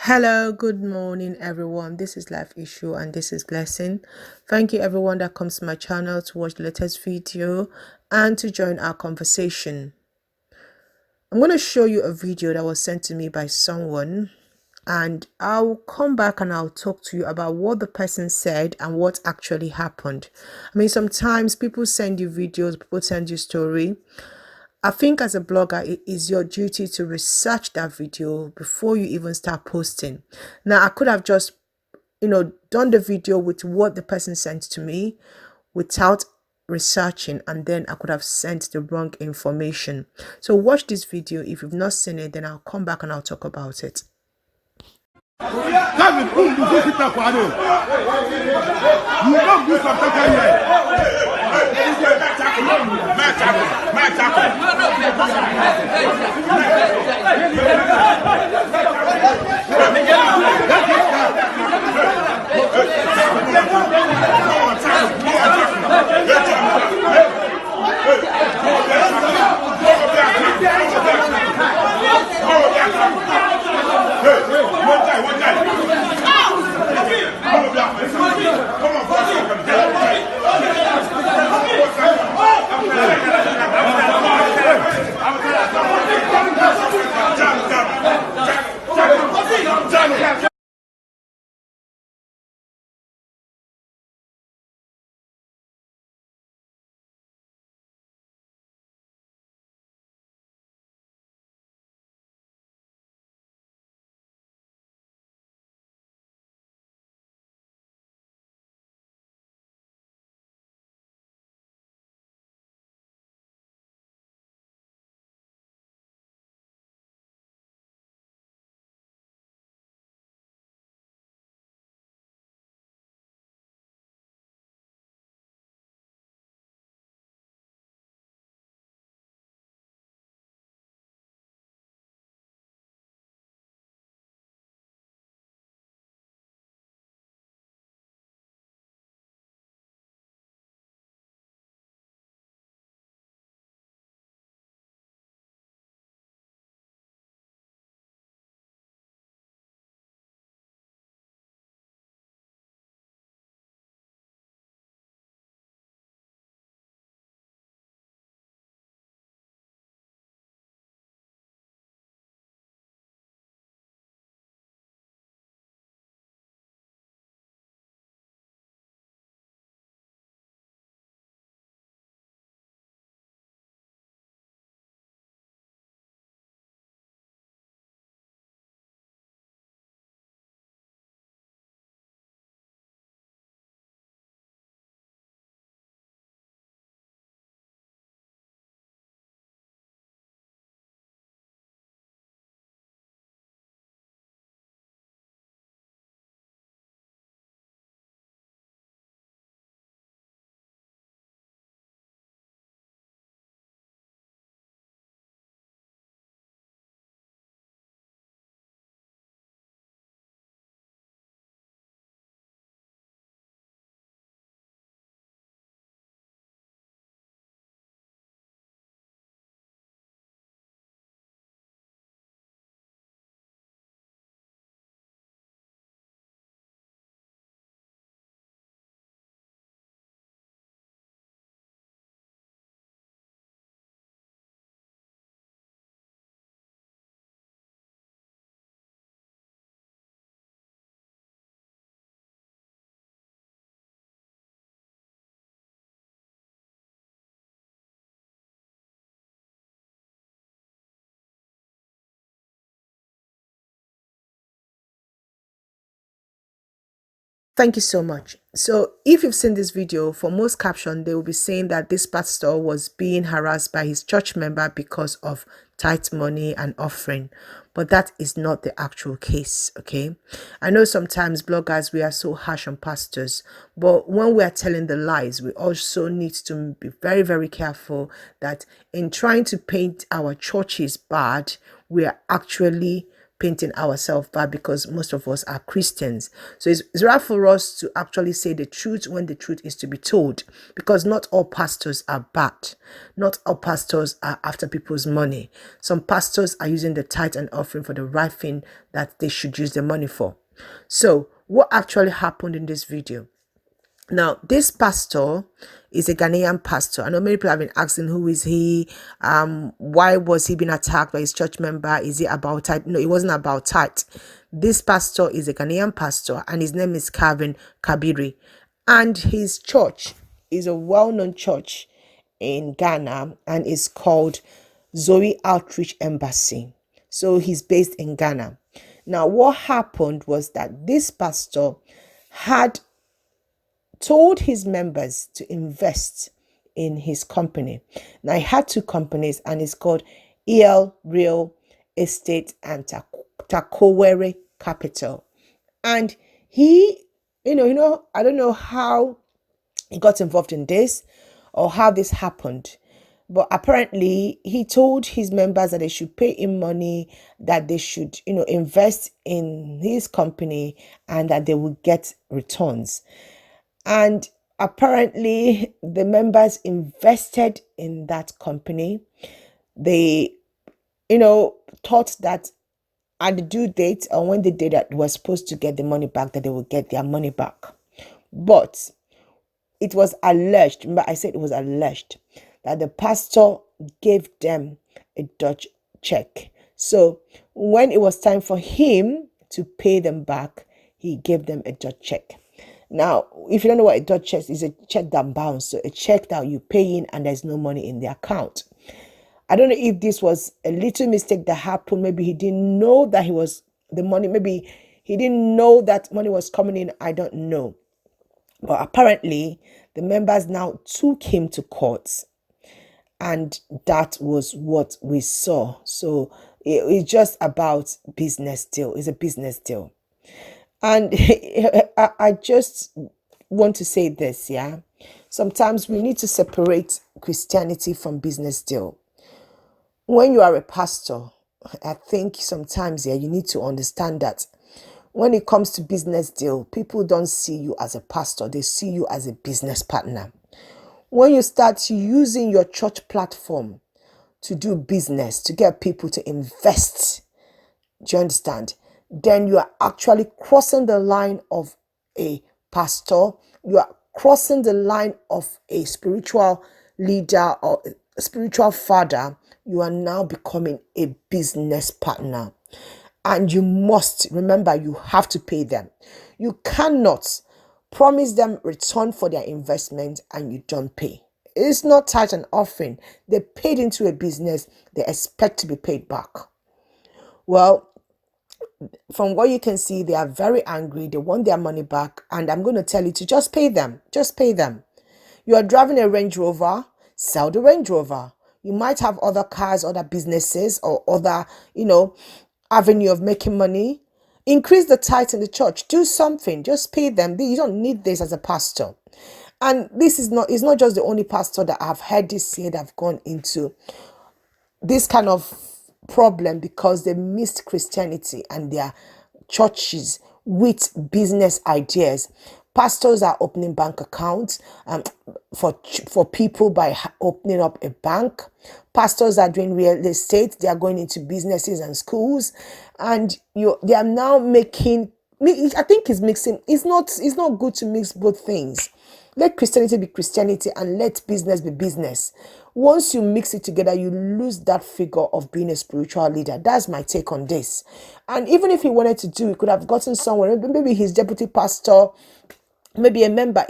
Hello, good morning, everyone. This is Life Issue and this is Blessing. Thank you, everyone that comes to my channel to watch the latest video and to join our conversation. I'm going to show you a video that was sent to me by someone, and I'll come back and I'll talk to you about what the person said and what actually happened. I mean, sometimes people send you videos, people send you story. I think as a blogger, it is your duty to research that video before you even start posting. Now, I could have just, done the video with what the person sent to me without researching, and then I could have sent the wrong information. So watch this video. If you've not seen it, then I'll come back and I'll talk about it. Thank you so much. So if you've seen this video, for most caption, they will be saying that this pastor was being harassed by his church member because of tithe money and offering. But that is not the actual case, okay? I know sometimes bloggers, we are so harsh on pastors, but when we are telling the lies, we also need to be very, very careful that in trying to paint our churches bad, we are actually painting ourselves bad because most of us are Christians. So it's right for us to actually say the truth when the truth is to be told, because not all pastors are bad. Not all pastors are after people's money. Some pastors are using the tithe and offering for the right thing that they should use the money for. So what actually happened in this video? Now, this pastor is a Ghanaian pastor. I know many people have been asking, who is he? Why was he being attacked by his church member? Is it about tithe? No, it wasn't about tithe. This pastor is a Ghanaian pastor, and his name is Kelvin Kwesi. And his church is a well-known church in Ghana, and is called Zoe Outreach Embassy. So he's based in Ghana. Now, what happened was that this pastor had told his members to invest in his company. Now, he had two companies, and it's called EL Real Estate and Takowere Capital. And he, I don't know how he got involved in this or how this happened. But apparently, he told his members that they should pay him money, that they should, invest in his company, and that they will get returns. And apparently, the members invested in that company. They, thought that at the due date, or when the day that they were supposed to get the money back, that they would get their money back. But it was alleged, remember I said it was alleged, that the pastor gave them a Dutch check. So when it was time for him to pay them back, he gave them a Dutch check. Now, if you don't know what a Dutch check is, a check that bounced. So a check that you pay in and there's no money in the account. I don't know if this was a little mistake that happened. Maybe he didn't know that he was the money. Maybe he didn't know that money was coming in. I don't know. But apparently, the members now took him to court. And that was what we saw. So it's just about business deal. It's a business deal. And I just want to say this, yeah. Sometimes we need to separate Christianity from business deal. When you are a pastor, I think sometimes, yeah, you need to understand that when it comes to business deal, people don't see you as a pastor. They see you as a business partner. When you start using your church platform to do business, to get people to invest, do you understand? Then you are actually crossing the line of a pastor. You are crossing the line of a spiritual leader or a spiritual father. You are now becoming a business partner. And you must remember, you have to pay them. You cannot promise them return for their investment and you don't pay. It's not tithe and offering. They paid into a business. They expect to be paid back. Well, from what you can see, they are very angry. They want their money back. And I'm going to tell you to just pay them. Just pay them. You are driving a Range Rover. Sell the Range Rover. You might have other cars, other businesses, or other, avenue of making money. Increase the tithe in the church. Do something. Just pay them. You don't need this as a pastor. And this is not just the only pastor that I've heard this say that have gone into this kind of problem because they missed Christianity and their churches with business ideas. Pastors are opening bank accounts for people by opening up a bank. Pastors are doing real estate. They are going into businesses and schools, and they are now making. I think it's mixing. It's not good to mix both things. Let Christianity be Christianity and let business be business. Once you mix it together, you lose that figure of being a spiritual leader. That's my take on this. And even if he wanted to do, he could have gotten someone, maybe his deputy pastor, maybe a member,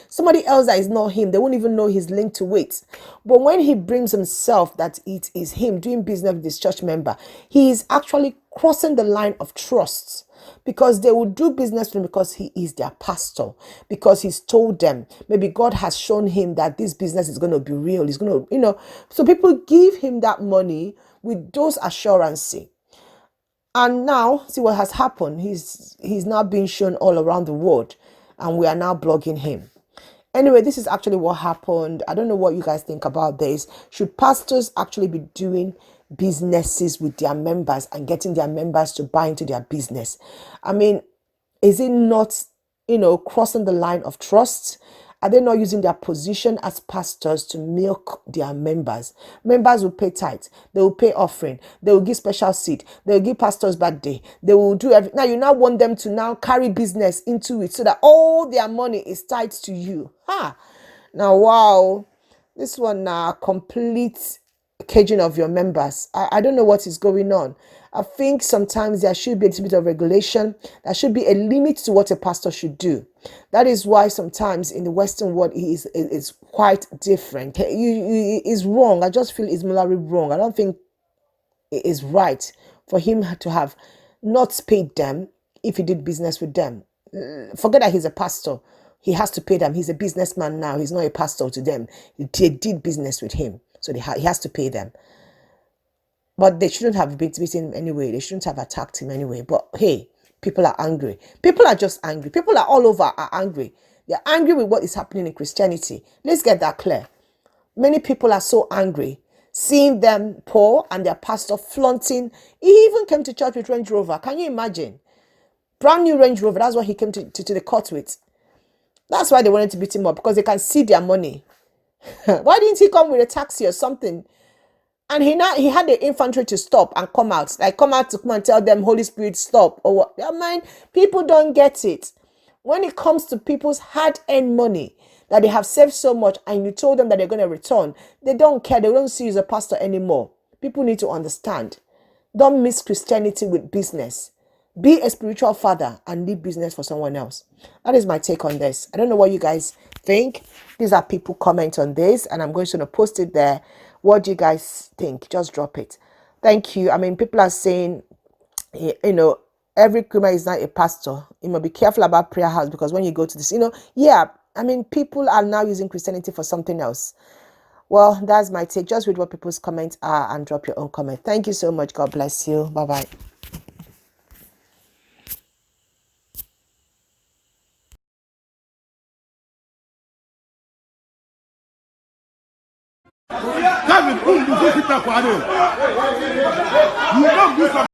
somebody else that is not him. They won't even know he's linked to it. But when he brings himself that it is him doing business with this church member, he is actually crossing the line of trust, because they will do business with him because he is their pastor, because he's told them, maybe God has shown him that this business is going to be real. He's going to, so people give him that money with those assurances. And now, see what has happened. He's now being shown all around the world, and we are now blogging him. Anyway, this is actually what happened. I don't know what you guys think about this. Should pastors actually be doing businesses with their members and getting their members to buy into their business. I mean, is it not, crossing the line of trust? Are they not using their position as pastors to milk their members? Members will pay tithe, they will pay offering, they will give special seed, they will give pastor's birthday, they will do everything. Now you now want them to now carry business into it so that all their money is tied to you. Now, wow, this one now complete caging of your members. I don't know what is going on. I think sometimes there should be a little bit of regulation. There should be a limit to what a pastor should do. That is why sometimes in the Western world it is quite different. Is wrong. I just feel it's morally wrong. I don't think it is right for him to have not paid them if he did business with them. Forget that he's a pastor. He has to pay them. He's a businessman now. He's not a pastor to them. They did business with him. So he has to pay them. But they shouldn't have beaten him anyway. They shouldn't have attacked him anyway. But hey, people are angry. People are just angry. People are all over are angry. They're angry with what is happening in Christianity. Let's get that clear. Many people are so angry seeing them poor and their pastor flaunting. He even came to church with Range Rover. Can you imagine? Brand new Range Rover. That's what he came to the court with. That's why they wanted to beat him up, because they can see their money. Why didn't he come with a taxi or something? And he had the infantry to stop and come out to come and tell them, Holy Spirit, stop, or what? I mean, people don't get it. When it comes to people's hard-earned money that they have saved so much, and you told them that they're going to return, they don't care. They don't see you as a pastor anymore. People need to understand. Don't mix Christianity with business. Be a spiritual father and leave business for someone else. That is my take on this. I don't know what you guys think. These are people comment on this, and I'm going to post it there. What do you guys think? Just drop it. Thank you. I mean, people are saying, every criminal is not a pastor. You must be careful about prayer house, because when you go to this, yeah, I mean, people are now using Christianity for something else. Well, that's my take. Just read what people's comments are and drop your own comment. Thank you so much. God bless you. Bye-bye.